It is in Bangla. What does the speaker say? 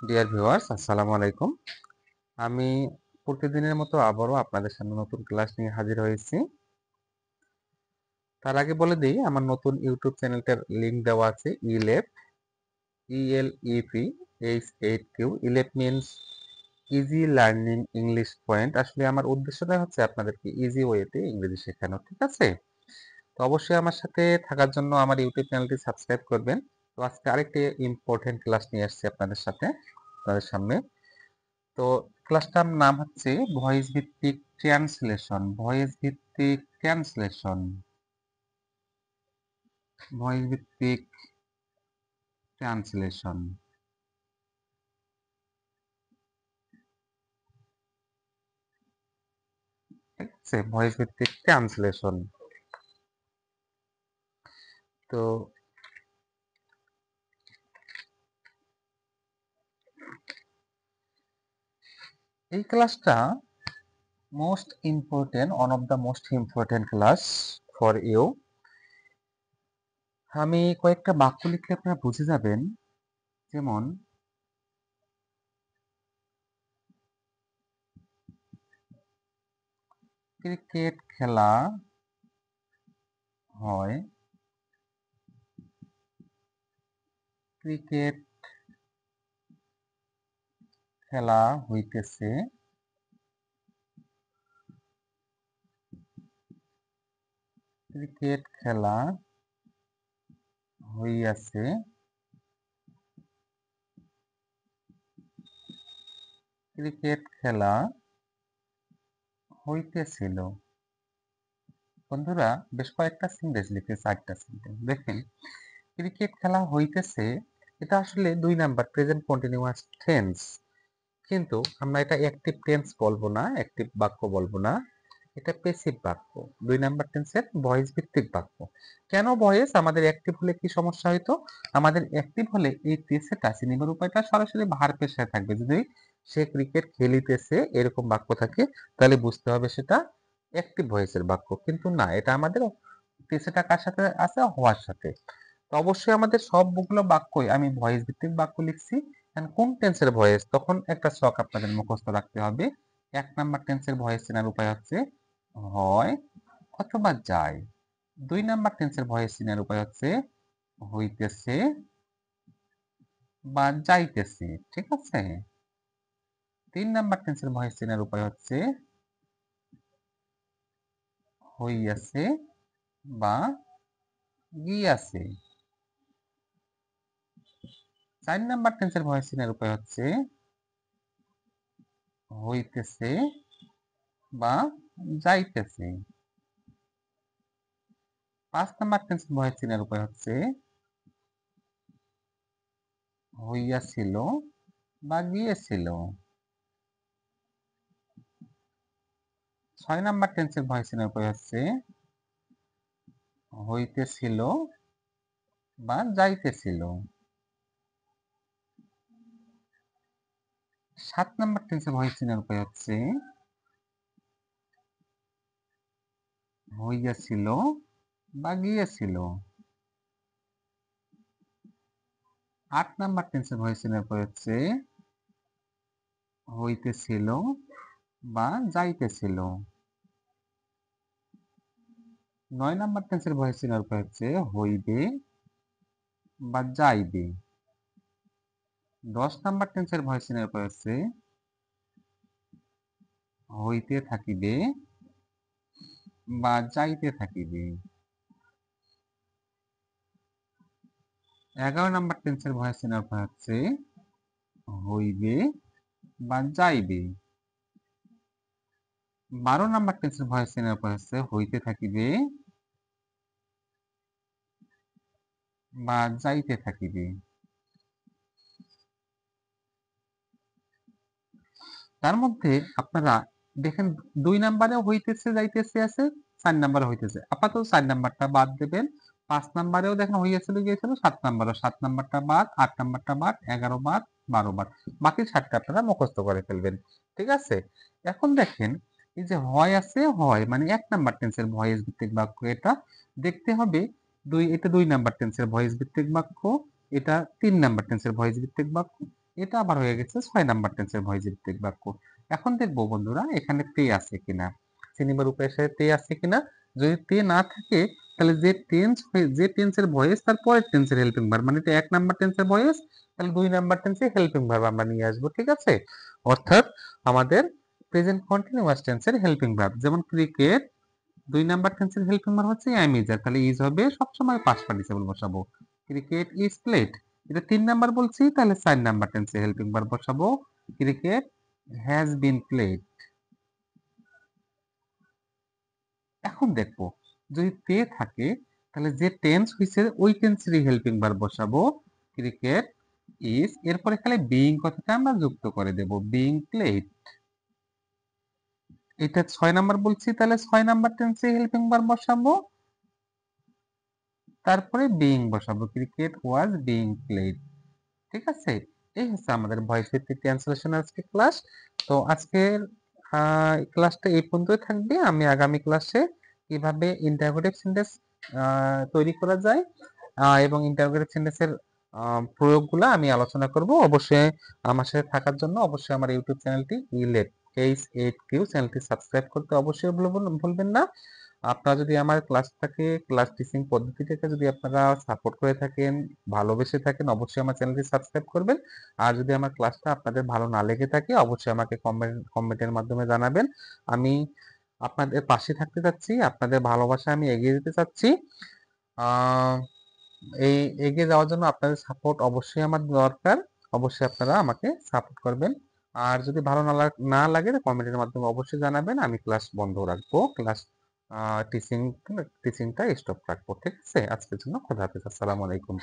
ডিয়ার ভিউয়ার্স, আসসালামু আলাইকুম। আমি প্রতিদিনের মতো আবারও আপনাদের সামনে নতুন ক্লাস নিয়ে হাজির হয়েছি। তার আগে বলে দেই, আমার নতুন ইউটিউব চ্যানেলটার লিংক দেওয়া আছে। ELEP, ELEP ELEP means easy learning English point. আসলে আমার উদ্দেশ্যটা হচ্ছে আপনাদেরকে ইজি ওয়েতে ইংরেজি শেখানো, ঠিক আছে? তো অবশ্যই আমার সাথে থাকার জন্য আমার ইউটিউব চ্যানেলটি সাবস্ক্রাইব করবেন। তো আজকে আরেকটি ইম্পর্টেন্ট ক্লাস নিয়ে আসছি আপনাদের সামনে। তো ক্লাসটার নাম হচ্ছে ভয়েস ভিত্তিক ট্রান্সলেশন। ঠিক আছে, ভয়েস ভিত্তিক ট্রান্সলেশন। তো এই ক্লাসটা one of the most important class for you. আমি কয়েকটা বাক্য লিখলে আপনারা বুঝে যাবেন। যেমন, ক্রিকেট খেলা হয়, ক্রিকেট খেলা হইতেছে, ক্রিকেট খেলা হইয়াছে, ক্রিকেট খেলা হইতেছিল। বন্ধুরা, বেশ কয়েকটা সেন্টেন্স লিখে, 4টা সেন্টেন্স দেখেন। ক্রিকেট খেলা হইতেছে, এটা আসলে 2 নাম্বার প্রেজেন্ট কন্টিনিউয়াস টেন্স, কিন্তু আমরা এটা অ্যাক্টিভ টেন্স বলবো না, অ্যাক্টিভ বাক্য বলবো না, এটা প্যাসিভ বাক্য। 2 নাম্বার টেন্সের ভয়েস ভিত্তিক বাক্য। কেন ভয়েস? আমাদের অ্যাক্টিভ হলে কি সমস্যা হইতো? আমাদের অ্যাক্টিভ হলে এই তেসেটা চিনিবার উপায়টা সরাসরি ভার্বের সাথে থাকবে। যদি সে ক্রিকেট খেলিতেছে এরকম বাক্য থাকে, তাহলে বুঝতে হবে সেটা অ্যাক্টিভ ভয়েসের বাক্য। কিন্তু না, এটা আমাদের তেসেটা কার সাথে আছে? হওয়ার সাথে। তো অবশ্যই আমাদের সবগুলো বাক্যই আমি ভয়েস ভিত্তিক বাক্য লিখছি। কোন টেন্সের ভয়েস? তখন একটা ছক আপনাদের মুখস্থ রাখতে হবে। 1 নাম্বার টেন্সের ভয়েস চেনার উপায় হচ্ছে হয় অথবা যায়। 2 নাম্বার টেন্সের ভয়েস চেনার উপায় হচ্ছে হইতেছে বা যাইতেছে, ঠিক আছে? 3 নাম্বার টেন্সের ভয়েস চেনার উপায় হচ্ছে হইয়াছে বা গিয়াছে। 4 নাম্বার টেন্সের ভয়েস চেনার উপায় হচ্ছে হইতেছে বা যাইতেছে। 5 নাম্বার টেন্সের ভয়েস চেনার উপায় হচ্ছে হইয়াছিল বা গিয়েছিল। 6 নাম্বার টেন্সের ভয়েস চেনার উপায় হচ্ছে হইতেছিল বা যাইতেছিল। 7 নাম্বার টেন্সের ভয়েস চেনার উপায় হচ্ছে হইয়াছিল বা গিয়েছিল। 8 নাম্বার টেন্সের ভয়েস চেনার উপায় হচ্ছে হইতেছিল বা যাইতেছিল। 9 নাম্বার টেন্সের ভয়েস চেনার উপায় হচ্ছে হইবে বা যাইবে। 10 নাম্বার টেন্সের ভয়েস চেনার উপায় হচ্ছে হইতে থাকিবে বা যাইতে থাকিবে। 11 নাম্বার টেন্সের ভয়েস চেনার উপায় হচ্ছে হইবে বা যাইবে। 12 নাম্বার টেন্সের ভয়েস চেনার উপায় হচ্ছে হইতে থাকিবে বা যাইতে থাকিবে। তার মধ্যে আপনারা দেখেন, 2 নাম্বারে হইতেছে যাইতেছে আছে, 4 নাম্বারে হইতেছে। আপাতত 4 নাম্বারটা বাদ দেবেন। 5 নাম্বারেও দেখেন হইয়াছিল গিয়েছিল, 7 নাম্বারও 7 নাম্বারটা বাদ, 8 নাম্বারটা বাদ, 11 বাদ, 12 বাদ। বাকি 7টা আপনারা মুখস্থ করে ফেলবেন, ঠিক আছে? এখন দেখেন, এই যে হয় আছে, হয় মানে 1 নাম্বার টেন্সের ভয়েস ভিত্তিক বাক্য। এটা দেখতে হবে এটা 2 নাম্বার টেন্সের ভয়েস ভিত্তিক বাক্য, এটা 3 নাম্বার টেন্সের ভয়েস ভিত্তিক বাক্য, এটা আবার হয়ে গেছে 6 নাম্বার টেন্সের ভয়ভিত্তিক বাক্য। এখন দেখবো বন্ধুরা এখানে তে আছে কিনা, চিনিবার রূপের সাথে তে আছে কিনা। যদি তে না থাকে তাহলে যে টেন্সের ভয়েস তার পরের টেন্সের হেল্পিং ভার্ব, মানে এটা 1 নাম্বার টেন্সের ভয়েস, তাহলে 2 নাম্বার টেন্সে হেল্পিং ভার্ব আমরা নিয়ে আসবো, ঠিক আছে? অর্থাৎ আমাদের প্রেজেন্ট কন্টিনিউয়াস টেন্সের হেল্পিং ভার্ব, যেমন ক্রিকেট 2 নাম্বার টেন্সের হেল্পিং ভার্ব হচ্ছে অ্যাম ইজার, তাহলে ইজ হবে সবসময় পাস্ট পার্টিসিপল বসাবো। ক্রিকেট ইজ প্লেড, এটা 3 নাম্বার বলছি, তাহলে 4 নাম্বার টেন্সে হেল্পিং ভার্ব বসাবো। Cricket has been played. এখন দেখবো যদি তে থাকে তাহলে যে টেন্স হইছে ওই টেন্সেরই হেল্পিং ভার্ব বসাবো। ক্রিকেট ইজ, এরপরে খালি বিইং কথাটা আমরা যুক্ত করে দেব, বিইং প্লেড। এটা 6 নাম্বার বলছি, তাহলে 6 নাম্বার টেন্সে হেল্পিং ভার্ব বসাবো, তারপরে বিইং বসাবো, ক্রিকেট ওয়াজ বিইং প্লেড। ঠিক আছে? এই হচ্ছে আমাদের ভয়েস ভিত্তিক ট্রান্সলেশন আজকে ক্লাস। তো আজকের ক্লাসটা এই পর্যন্তই থাকবে। আমি আগামী ক্লাসে কিভাবে ইন্টারোগেটিভ সেন্টেন্স তৈরি করা যায় এবং ইন্টারোগেটিভ সেন্টেন্সের প্রয়োগগুলো আমি আলোচনা করব। অবশ্যই আমার সাথে থাকার জন্য অবশ্যই আমার ইউটিউব চ্যানেলটি ইলেট H8Q চ্যানেলটি সাবস্ক্রাইব করতে অবশ্যই ভুলবেন না। আপনারা যদি আমার ক্লাস টিচিং পদ্ধতিটাকে যদি আপনারা সাপোর্ট করে থাকেন, ভালোবেসে থাকেন, অবশ্যই আমার চ্যানেলটি সাবস্ক্রাইব করবেন। আর যদি আমার ক্লাসটা আপনাদের ভালো না লেগে থাকে অবশ্যই আমাকে কমেন্টের মাধ্যমে জানাবেন। আমি আপনাদের পাশে থাকতে চাচ্ছি, আপনাদের ভালোবাসা আমি এগিয়ে দিতে চাচ্ছি। আহ এই এগিয়ে যাওয়ার জন্য আপনাদের সাপোর্ট অবশ্যই আমার দরকার। অবশ্যই আপনারা আমাকে সাপোর্ট করবেন। আর যদি ভালো না লাগে কমেন্টের মাধ্যমে অবশ্যই জানাবেন। আমি ক্লাস বন্ধ রাখবো, ক্লাস টিচিংটা স্টপ রাখবো। ঠিক আছে? আজকের জন্য খোদা হাফেজ। আসসালামু আলাইকুম।